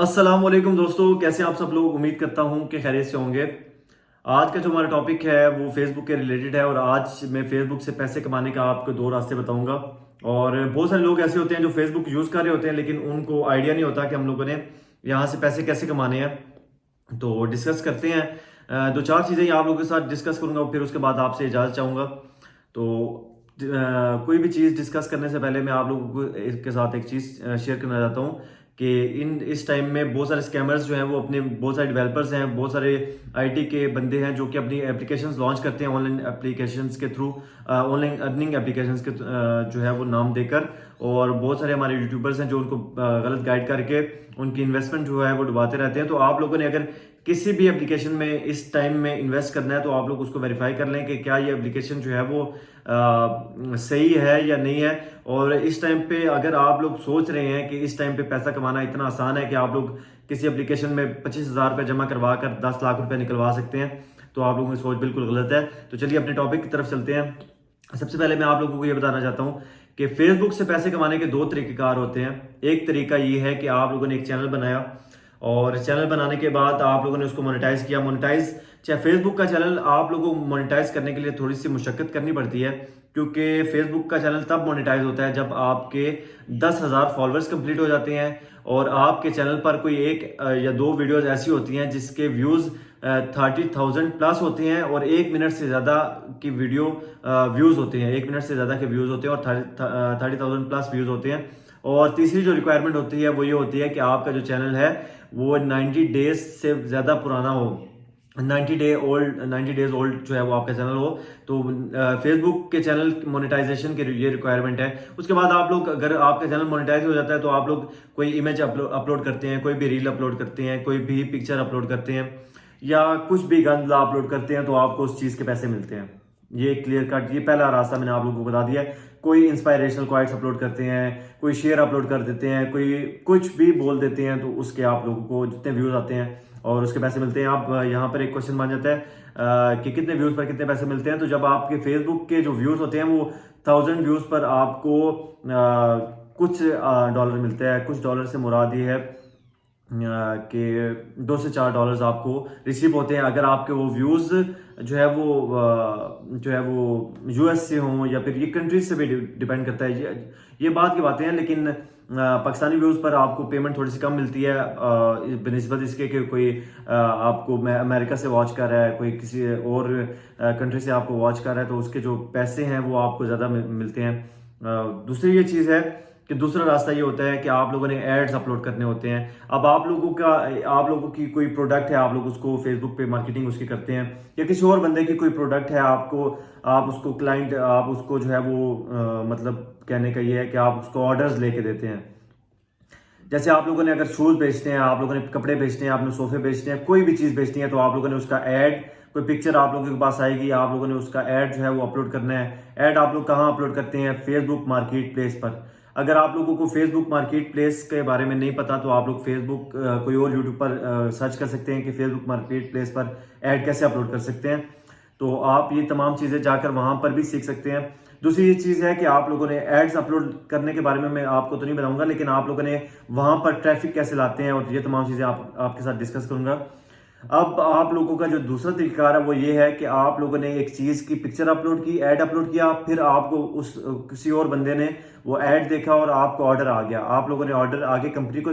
अस्सलाम वालेकुम दोस्तों, कैसे आप सब लोग। उम्मीद करता हूं कि खैरियत से होंगे। आज का जो हमारा टॉपिक है वो फेसबुक के रिलेटेड है और आज मैं फेसबुक से पैसे कमाने का आपको दो रास्ते बताऊंगा। और बहुत सारे लोग ऐसे होते हैं जो फेसबुक यूज़ कर रहे होते हैं लेकिन उनको आइडिया नहीं होता कि हम लोगों ने यहाँ से पैसे कैसे कमाने हैं। तो डिस्कस करते हैं। दो चार चीज़ें आप लोगों के साथ डिस्कस करूंगा, फिर उसके बाद आपसे इजाज़त चाहूँगा। तो कोई भी चीज़ डिस्कस करने से पहले मैं आप लोगों को के साथ एक चीज़ शेयर करना चाहता हूँ कि इस टाइम में बहुत सारे स्कैमर्स जो हैं वो अपने बहुत सारे डेवलपर्स हैं, बहुत सारे आईटी के बंदे हैं जो कि अपनी एप्लीकेशंस लॉन्च करते हैं ऑनलाइन एप्लीकेशंस के थ्रू, ऑनलाइन अर्निंग एप्लीकेशंस के जो है वो नाम देकर। और बहुत सारे हमारे यूट्यूबर्स हैं जो उनको गलत गाइड करके उनकी इन्वेस्टमेंट जो है वो डुबाते रहते हैं। तो आप लोगों ने अगर किसी भी एप्लीकेशन में इस टाइम में इन्वेस्ट करना है तो आप लोग उसको वेरीफाई कर लें कि क्या ये एप्लीकेशन जो है वो सही है या नहीं है। और इस टाइम पे अगर आप लोग सोच रहे हैं कि इस टाइम पे पैसा कमाना इतना आसान है कि आप लोग किसी एप्लीकेशन में 25,000 रुपये जमा करवा कर 10 लाख रुपए निकलवा सकते हैं, तो आप लोगों की सोच बिल्कुल गलत है। तो चलिए अपने टॉपिक की तरफ चलते हैं। सबसे पहले मैं आप लोगों को ये बताना चाहता हूँ कि फेसबुक से पैसे कमाने के दो तरीकेकार होते हैं। एक तरीका ये है कि आप लोगों ने एक चैनल बनाया और चैनल बनाने के बाद आप लोगों ने उसको मोनेटाइज किया। मोनेटाइज चाहे फेसबुक का चैनल आप लोगों को मोनेटाइज करने के लिए थोड़ी सी मुशक्कत करनी पड़ती है, क्योंकि फेसबुक का चैनल तब मोनेटाइज होता है जब आपके 10,000 फॉलोअर्स कंप्लीट हो जाते हैं और आपके चैनल पर कोई एक या दो वीडियोस ऐसी होती हैं जिसके व्यूज़ 30,000 प्लस होते हैं और 1 मिनट से ज़्यादा की वीडियो व्यूज़ होते हैं, 1 मिनट से ज़्यादा के व्यूज़ होते हैं और 30,000 प्लस व्यूज़ होते हैं। और तीसरी जो रिक्वायरमेंट होती है वो ये होती है कि आपका जो चैनल है वो 90 डेज से ज़्यादा पुराना हो, 90 डेज ओल्ड जो है वो आपका चैनल हो। तो फेसबुक के चैनल मोनेटाइजेशन के ये रिक्वायरमेंट है। उसके बाद आप लोग अगर आपका चैनल मोनेटाइज हो जाता है तो आप लोग कोई इमेज अपलोड करते हैं, कोई भी रील अपलोड करते हैं, कोई भी पिक्चर अपलोड करते हैं या कुछ भी गंदा अपलोड करते हैं तो आपको उस चीज़ के पैसे मिलते हैं। ये क्लियर कट, ये पहला रास्ता मैंने आप लोगों को बता दिया है। कोई इंस्पायरेशनल क्वाइट्स अपलोड करते हैं, कोई शेयर अपलोड कर देते हैं, कोई कुछ भी बोल देते हैं तो उसके आप लोगों को जितने व्यूज़ आते हैं और उसके पैसे मिलते हैं। आप यहाँ पर एक क्वेश्चन बन जाता है कि कितने व्यूज़ पर कितने पैसे मिलते हैं। तो जब आपके फेसबुक के जो व्यूज़ होते हैं वो 1000 व्यूज़ पर आपको कुछ डॉलर मिलते हैं। कुछ डॉलर से मुराद ये है कि 2 से 4 डॉलर्स आपको रिसीव होते हैं अगर आपके वो व्यूज़ जो है वो यूएस से हों या फिर ये कंट्रीज से भी डिपेंड करता है। ये बात की बातें हैं, लेकिन पाकिस्तानी व्यूज़ पर आपको पेमेंट थोड़ी सी कम मिलती है बनिस्बत इसके कि कोई आपको अमेरिका से वॉच कर रहा है, कोई किसी और कंट्री से आपको वॉच कर रहा है तो उसके जो पैसे हैं वो आपको ज़्यादा मिलते हैं। दूसरी ये चीज़ है कि दूसरा रास्ता ये होता है कि आप लोगों ने एड्स अपलोड करने होते हैं। अब आप लोगों की कोई प्रोडक्ट है, आप लोग उसको फेसबुक पे मार्केटिंग उसकी करते हैं या किसी और बंदे की कोई प्रोडक्ट है, आप उसको क्लाइंट आप उसको जो है वो मतलब कहने का ये है कि आप उसको ऑर्डर्स लेके देते हैं। जैसे आप लोगों ने अगर शूज़ बेचते हैं, आप लोगों ने कपड़े बेचते हैं, आपने सोफे बेचते हैं, कोई भी चीज़ बेचती है तो आप लोगों ने उसका ऐड, कोई पिक्चर आप लोगों के पास आएगी, आप लोगों ने उसका ऐड जो है वो अपलोड करना है। ऐड आप लोग कहाँ अपलोड करते हैं? फेसबुक मार्केट प्लेस पर। अगर आप लोगों को फेसबुक मार्केट प्लेस के बारे में नहीं पता तो आप लोग फेसबुक कोई और यूट्यूब पर सर्च कर सकते हैं कि फेसबुक मार्केट प्लेस पर ऐड कैसे अपलोड कर सकते हैं। तो आप ये तमाम चीज़ें जाकर वहाँ पर भी सीख सकते हैं। दूसरी ये चीज़ है कि आप लोगों ने एड्स अपलोड करने के बारे में मैं आपको तो नहीं बताऊंगा, लेकिन आप लोगों ने वहाँ पर ट्रैफिक कैसे लाते हैं और ये तमाम चीज़ें आपके साथ डिस्कस करूंगा। अब आप लोगों का जो दूसरा तरीका है वो ये है कि आप लोगों ने एक चीज़ की पिक्चर अपलोड की, ऐड अपलोड किया, फिर आपको उस किसी और बंदे ने वो ऐड देखा और आपको ऑर्डर आ गया। आप लोगों ने ऑर्डर आगे कंपनी को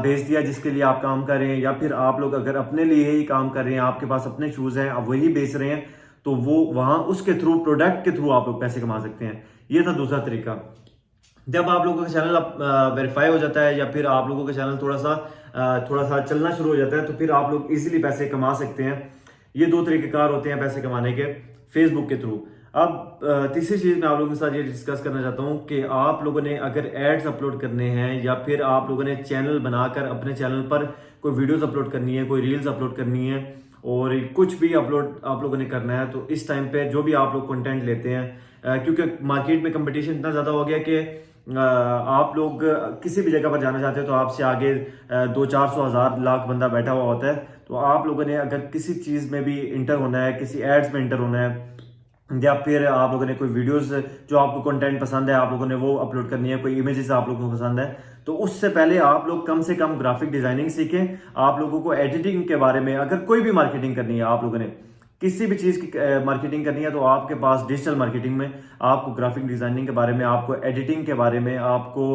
भेज दिया जिसके लिए आप काम कर रहे हैं, या फिर आप लोग अगर अपने लिए ही काम कर रहे हैं, आपके पास अपने शूज़ हैं, आप वही बेच रहे हैं, तो वो वहाँ उसके थ्रू, प्रोडक्ट के थ्रू आप लोग पैसे कमा सकते हैं। ये था दूसरा तरीका। जब आप लोगों का चैनल वेरीफाई हो जाता है या फिर आप लोगों का चैनल थोड़ा सा चलना शुरू हो जाता है तो फिर आप लोग इजीली पैसे कमा सकते हैं। ये दो तरीकेकार होते हैं पैसे कमाने के फेसबुक के थ्रू। अब तीसरी चीज़ मैं आप लोगों के साथ ये डिस्कस करना चाहता हूँ कि आप लोगों ने अगर एड्स अपलोड करने हैं या फिर आप लोगों ने चैनल बनाकर अपने चैनल पर कोई वीडियोस अपलोड करनी है, कोई रील्स अपलोड करनी है और कुछ भी अपलोड आप लोगों ने करना है, तो इस टाइम पे जो भी आप लोग कंटेंट लेते हैं, क्योंकि मार्केट में कंपटीशन इतना ज़्यादा हो गया कि आप लोग किसी भी जगह पर जाना चाहते हो तो आपसे आगे 200-400 लाख बंदा बैठा हुआ होता है। तो आप लोगों ने अगर किसी चीज़ में भी इंटर होना है, किसी एड्स में इंटर होना है या फिर आप लोगों ने कोई वीडियोस जो आपको कंटेंट पसंद है आप लोगों ने वो अपलोड करनी है, कोई इमेजेस आप लोगों को पसंद है, तो उससे पहले आप लोग कम से कम ग्राफिक डिजाइनिंग सीखें। आप लोगों को एडिटिंग के बारे में, अगर कोई भी मार्केटिंग करनी है, आप लोगों ने किसी भी चीज की मार्केटिंग करनी है, तो आपके पास डिजिटल मार्केटिंग में आपको ग्राफिक डिजाइनिंग के बारे में, आपको एडिटिंग के बारे में, आपको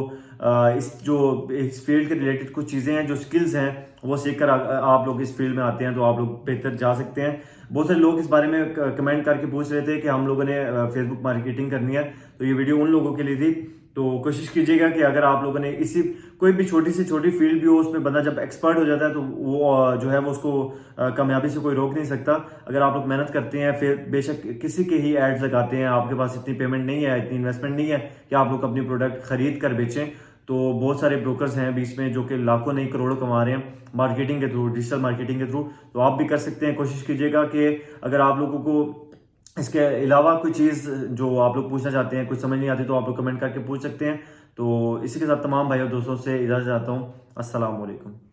इस फील्ड के रिलेटेड कुछ चीजें हैं, जो स्किल्स हैं वो सीखकर आप लोग इस फील्ड में आते हैं तो आप लोग बेहतर जा सकते हैं। बहुत सारे लोग इस बारे में कमेंट करके पूछ रहे थे कि हम लोगों ने फेसबुक मार्केटिंग करनी है, तो ये वीडियो उन लोगों के लिए थी। तो कोशिश कीजिएगा कि अगर आप लोगों ने इसी कोई भी छोटी से छोटी फील्ड भी हो, उसमें बंदा जब एक्सपर्ट हो जाता है तो वो जो है वो उसको कामयाबी से कोई रोक नहीं सकता। अगर आप लोग मेहनत करते हैं, फिर बेशक किसी के ही एड्स लगाते हैं, आपके पास इतनी पेमेंट नहीं है, इतनी इन्वेस्टमेंट नहीं है कि आप लोग अपनी प्रोडक्ट खरीद कर बेचें, तो बहुत सारे ब्रोकर्स हैं बीच में जो कि लाखों नहीं करोड़ों कमा रहे हैं मार्केटिंग के थ्रू, डिजिटल मार्केटिंग के थ्रू। तो आप भी कर सकते हैं। कोशिश कीजिएगा कि अगर आप लोगों को इसके अलावा कोई चीज़ जो आप लोग पूछना चाहते हैं, कुछ समझ नहीं आती, तो आप लोग कमेंट करके पूछ सकते हैं। तो इसी के साथ तमाम भाइयों दोस्तों से इजाज़त चाहता हूँ। अस्सलाम वालेकुम।